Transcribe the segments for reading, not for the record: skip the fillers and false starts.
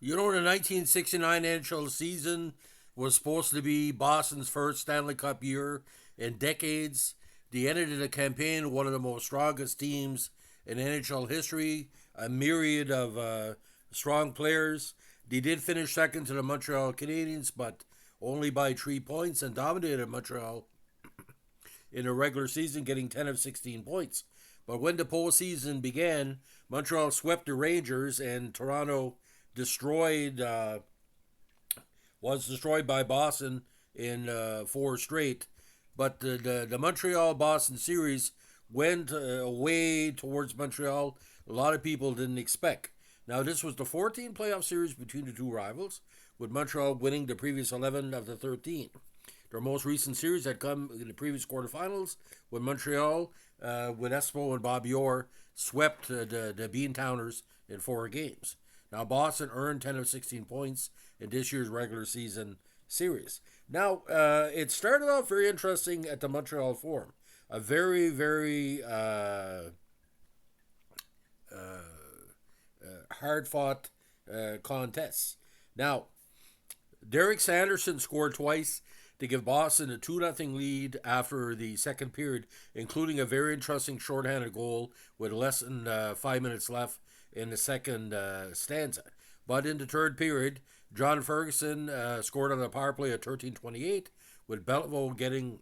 You know, the 1969 NHL season was supposed to be Boston's first Stanley Cup year in decades. They ended the campaign one of the most strongest teams in NHL history, a myriad of strong players. They did finish second to the Montreal Canadiens, but only by 3 points, and dominated Montreal in the regular season, getting 10 of 16 points. But when the postseason began, Montreal swept the Rangers, and Toronto destroyed was destroyed by Boston in four straight. But the Montreal Boston series went away towards Montreal. A lot of people didn't expect. Now, this was the 14th playoff series between the two rivals, with Montreal winning the previous 11 of the 13. Their most recent series had come in the previous quarterfinals when Montreal, with Espo and Bobby Orr, swept the Beantowners in four games. Now, Boston earned 10 of 16 points in this year's regular season series. Now, it started off very interesting at the Montreal Forum. A very, very hard fought contest. Now, Derek Sanderson scored twice to give Boston a 2-0 lead after the second period, including a very interesting shorthanded goal with less than 5 minutes left in the second stanza. But in the third period, John Ferguson scored on the power play at 13:28, with Beliveau getting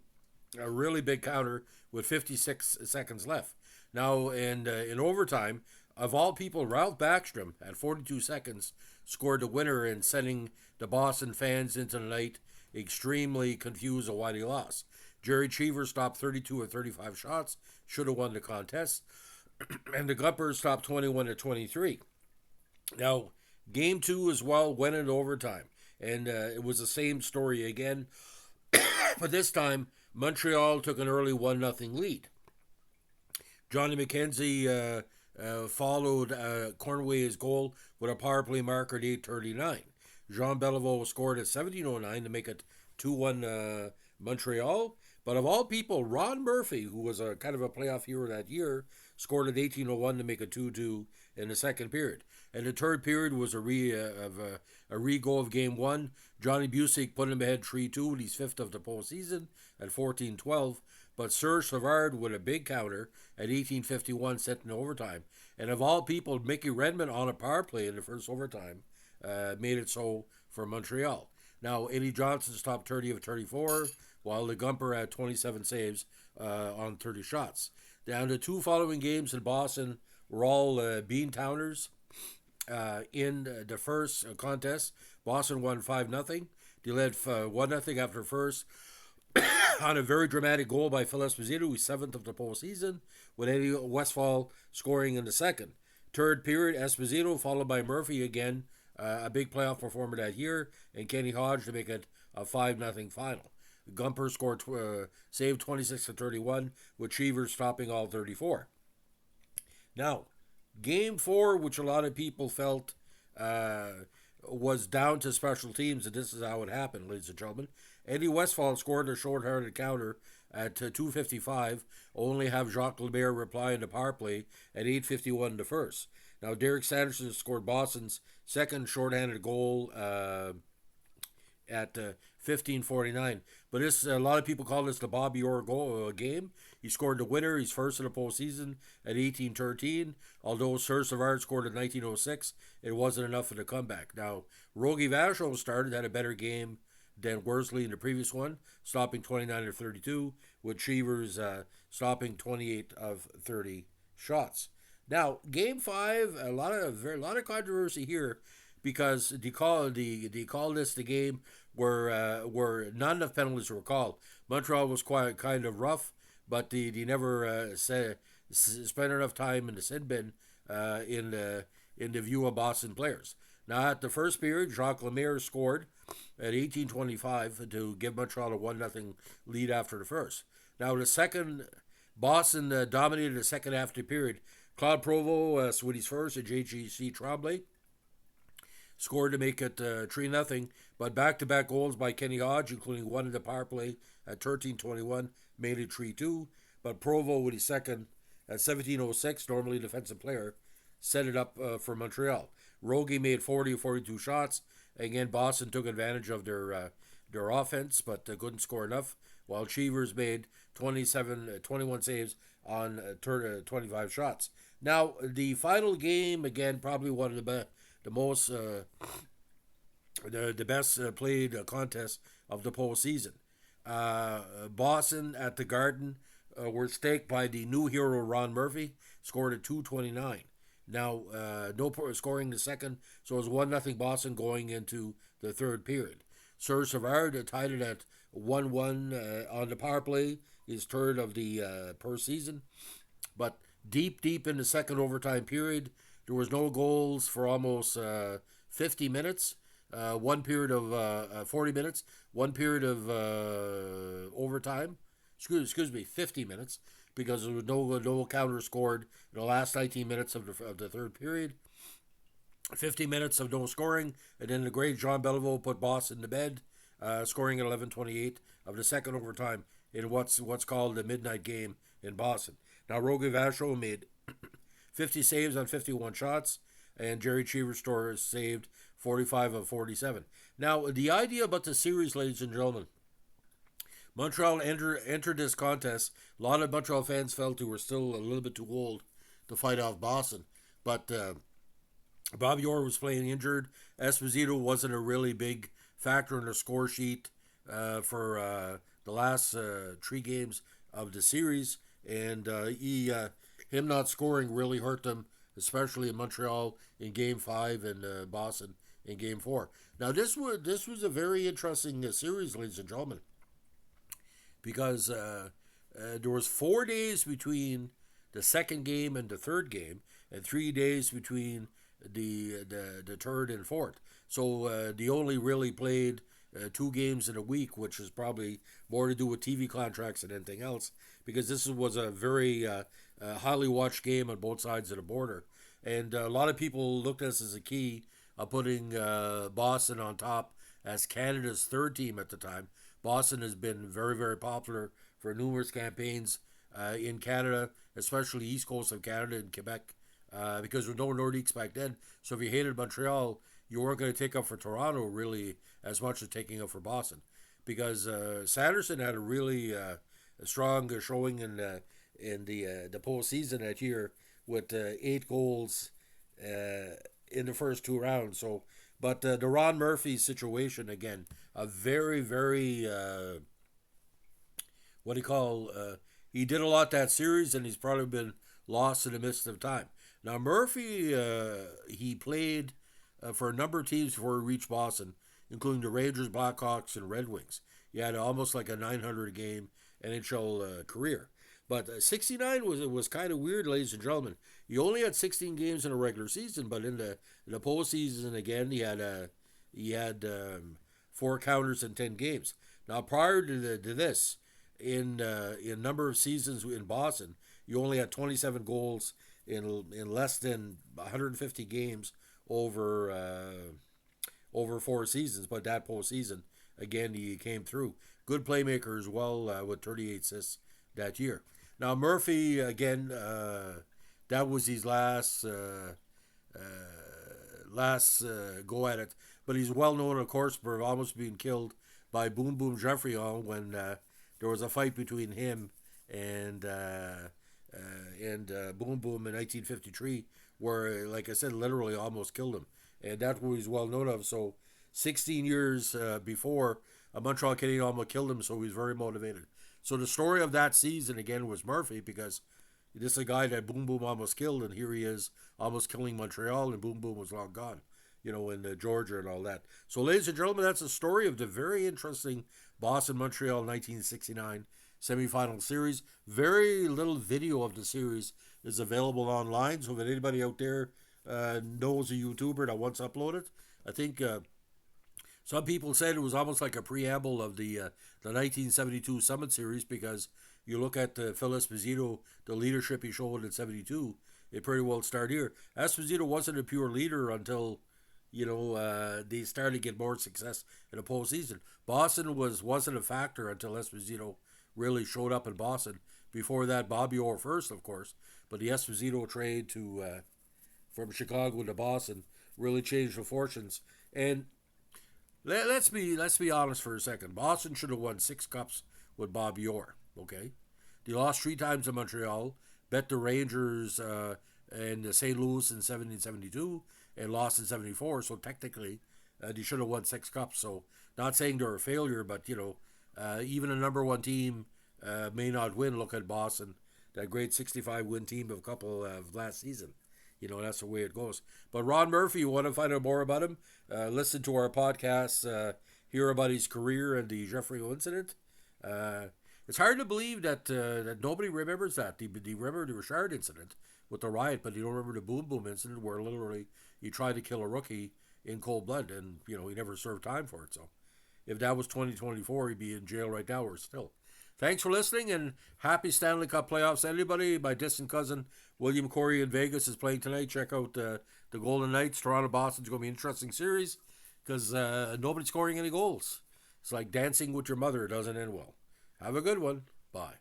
a really big counter with 56 seconds left. Now, in overtime, of all people, Ralph Backstrom at 42 seconds scored the winner and sending the Boston fans into the night extremely confused of why they lost. Jerry Cheever stopped 32 of 35 shots, should have won the contest, and the Gumpers stopped 21 to 23. Now, game two as well went into overtime, and it was the same story again, but this time Montreal took an early 1-0 lead. Johnny McKenzie followed Cornway's goal with a power play marker at 8:39. Jean Beliveau scored at 17:09 to make it 2-1 Montreal. But of all people, Ron Murphy, who was a kind of a playoff hero that year, scored at 18:01 to make it 2-2 in the second period. And the third period was a re-goal of game one. Johnny Busick put him ahead 3-2, and he's fifth of the postseason at 14-12. But Serge Savard with a big counter at 18:51 sent in overtime. And of all people, Mickey Redmond on a power play in the first overtime made it so for Montreal. Now, Eddie Johnson stopped 30 of 34, while the Gumper had 27 saves on 30 shots. Down to two following games in Boston were all Beantowners. In the first contest, Boston won 5-0. They led 1-0 after first on a very dramatic goal by Phil Esposito, who's seventh of the postseason, with Eddie Westfall scoring in the second. Third period, Esposito followed by Murphy again, a big playoff performer that year, and Kenny Hodge to make it a 5-0 final. Gumper scored saved 26 to 31, with Cheever stopping all 34. Now, game four, which a lot of people felt was down to special teams, and this is how it happened, ladies and gentlemen. Eddie Westfall scored a short-handed counter at 2:55, only have Jacques Lemaire reply in the power play at 8:51 the first. Now, Derek Sanderson scored Boston's second shorthanded goal at 15:49. But this, a lot of people call this the Bobby Orr goal game. He scored the winner. He's first in the postseason at 18:13. Although Serge Savard scored at 19:06, it wasn't enough for the comeback. Now, Rogie Vachon started, had a better game than Worsley in the previous one, stopping 29 of 32, with Cheevers stopping 28 of 30 shots. Now, game five, a lot of controversy here, because they call this the game where not enough penalties were called. Montreal was quite kind of rough, but they never spent enough time in the sin bin in the view of Boston players. Now, at the first period, Jacques Lemaire scored at 18:25 to give Montreal a 1-0 lead after the first. Now, the second, Boston dominated the second half of the period. Claude Provost with his first, and J.G.C. Tremblay scored to make it 3-0, but back-to-back goals by Kenny Hodge, including one in the power play at 13:21, made it 3-2. But Provo with his second at 17:06, normally defensive player, set it up for Montreal. Rogie made 40 or 42 shots. Again, Boston took advantage of their offense, but couldn't score enough. While Cheevers made 21 saves on 25 shots. Now, the final game, again, probably one of the most the best played contest of the postseason. Boston at the Garden were staked by the new hero Ron Murphy, scored at 229. Now, no scoring the second, so it was 1-0 Boston going into the third period. Serge Savard tied it at 1-1 on the power play, his third of the per season. But deep in the second overtime period, there was no goals for almost 50 minutes. One period of 40 minutes, one period of overtime. Excuse me, 50 minutes, because there was no counter scored in the last 19 minutes of the third period. 50 minutes of no scoring, and then the great Jean Beliveau put Boston to bed, scoring at 11:28 of the second overtime in what's called the midnight game in Boston. Now, Rogie Vachon made 50 saves on 51 shots, and Jerry Cheevers saved 45 of 47. Now, the idea about the series, ladies and gentlemen, Montreal entered this contest. A lot of Montreal fans felt they were still a little bit too old to fight off Boston, but Bobby Orr was playing injured. Esposito wasn't a really big factor in the score sheet for the last 3 games of the series, and him not scoring really hurt them, especially in Montreal in Game 5 and Boston in Game 4. Now, this was a very interesting series, ladies and gentlemen, because there was 4 days between the second game and the third game, and 3 days between the third and fourth. So they only really played 2 games in a week, which is probably more to do with TV contracts than anything else, because this was a very highly watched game on both sides of the border. And a lot of people looked at this as a key of putting Boston on top as Canada's third team at the time. Boston has been very, very popular for numerous campaigns in Canada, especially east coast of Canada and Quebec, because there were no Nordiques back then. So if you hated Montreal, you weren't going to take up for Toronto really as much as taking up for Boston, because Sanderson had a really strong showing in the postseason that year with 8 goals in the first 2 rounds. So, but the Ron Murphy situation, again, a very, very he did a lot that series, and he's probably been lost in the midst of time. Now, Murphy, he played for a number of teams before he reached Boston, including the Rangers, Blackhawks, and Red Wings. He had almost like a 900 game NHL career. But 69 was kind of weird, ladies and gentlemen. He only had 16 games in a regular season, but in the postseason, again, he had 4 counters in 10 games. Now, prior to this, in number of seasons in Boston, you only had 27 goals in less than 150 games over 4 seasons. But that postseason, again, he came through. Good playmaker as well, with 38 assists that year. Now, Murphy, again, that was his last go at it. But he's well known, of course, for almost being killed by Boom Boom Geoffrion when there was a fight between him and Boom Boom in 1953, where, like I said, literally almost killed him. And that's what he's well known of. So 16 years before, a Montreal Canadian almost killed him, so he was very motivated. So the story of that season, again, was Murphy, because this is a guy that Boom Boom almost killed, and here he is almost killing Montreal, and Boom Boom was long gone, in Georgia and all that. So, ladies and gentlemen, that's the story of the very interesting Boston-Montreal 1969 semifinal series. Very little video of the series is available online, so if anybody out there knows a YouTuber that wants uploaded, I think some people said it was almost like a preamble of the 1972 Summit Series, because you look at Phil Esposito, the leadership he showed in 72, it pretty well started here. Esposito wasn't a pure leader until, they started to get more success in the postseason. Boston wasn't a factor until Esposito really showed up in Boston. Before that, Bobby Orr first, of course, but the Esposito trade from Chicago to Boston really changed the fortunes. And let's be honest for a second. Boston should have won 6 cups with Bob Orr. Okay, they lost 3 times to Montreal, bet the Rangers and the St. Louis in 1772, and lost in 74. So technically, they should have won 6 cups. So not saying they're a failure, but even a number one team may not win. Look at Boston, that great 65 win team of a couple of last season. That's the way it goes. But Ron Murphy, you want to find out more about him? Listen to our podcast, hear about his career and the Jeffrey incident. It's hard to believe that nobody remembers that. They remember the Richard incident with the riot, but you don't remember the Boom Boom incident where literally he tried to kill a rookie in cold blood, and he never served time for it. So if that was 2024, he'd be in jail right now or still. Thanks for listening, and happy Stanley Cup playoffs. Anybody, my distant cousin William Corey in Vegas is playing tonight. Check out the Golden Knights. Toronto-Boston's going to be an interesting series because nobody's scoring any goals. It's like dancing with your mother. It doesn't end well. Have a good one. Bye.